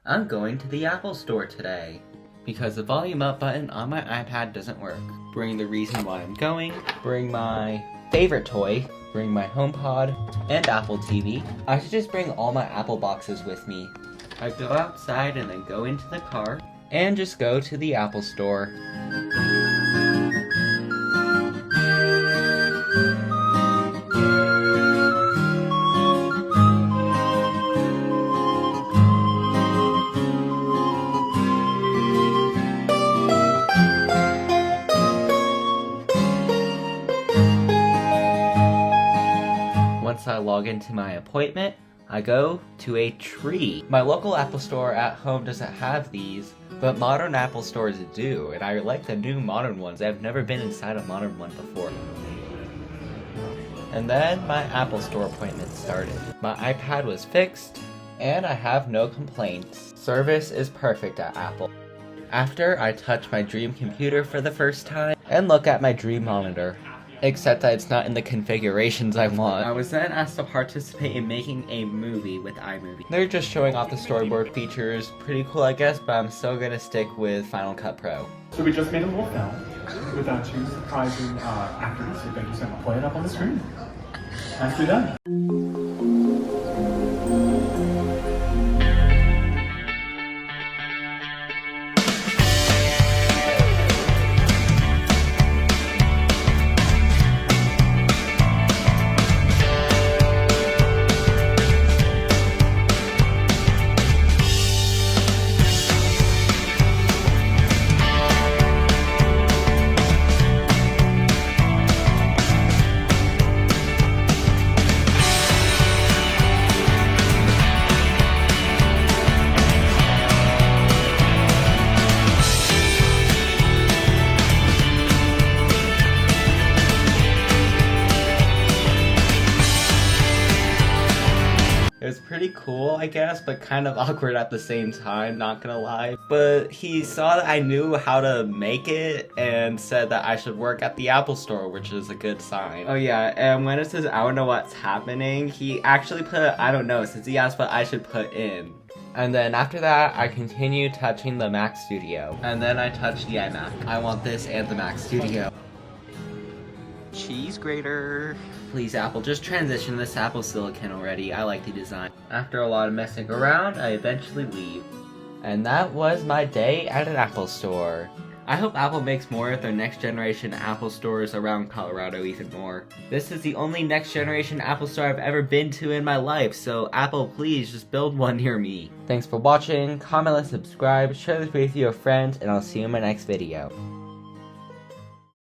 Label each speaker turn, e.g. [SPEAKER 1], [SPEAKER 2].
[SPEAKER 1] I'm going to the Apple Store today because the volume up button on my iPad doesn't work. Bring the reason why I'm going, bring my favorite toy, bring my HomePod, and Apple TV. I should just bring all my Apple boxes with me. I go outside and then go into the car and just go to the Apple Store. Once I log into my appointment, I go to a tree. My local Apple Store at home doesn't have these, but modern Apple stores do, and I like the new modern ones. I've never been inside a modern one before. And then my Apple Store appointment started. My iPad was fixed, and I have no complaints. Service is perfect at Apple. After, I touch my dream computer for the first time, and look at my dream monitor. Except that it's not in the configurations I want. I was then asked to participate in making a movie with iMovie. They're just showing off the storyboard features. Pretty cool, I guess, but I'm still gonna stick with Final Cut Pro.
[SPEAKER 2] So we just made a little film with our two surprising actors. We're going to play it up on the screen. Nicely done.
[SPEAKER 1] It was pretty cool, I guess, but kind of awkward at the same time, not gonna lie. But he saw that I knew how to make it and said that I should work at the Apple Store, which is a good sign. Oh yeah, and when it says I don't know what's happening, he actually put I don't know, since he asked what I should put in. And then after that, I continue touching the Mac Studio. And then I touch the iMac. I want this and the Mac Studio. Cheese grater. Please, Apple, just transition this Apple Silicon already. I like the design. After a lot of messing around, I eventually leave. And that was my day at an Apple Store. I hope Apple makes more of their next generation Apple stores around Colorado even more. This is the only next generation Apple store I've ever been to in my life, so Apple, please just build one near me. Thanks for watching, comment and subscribe, share this video with your friends, and I'll see you in my next video.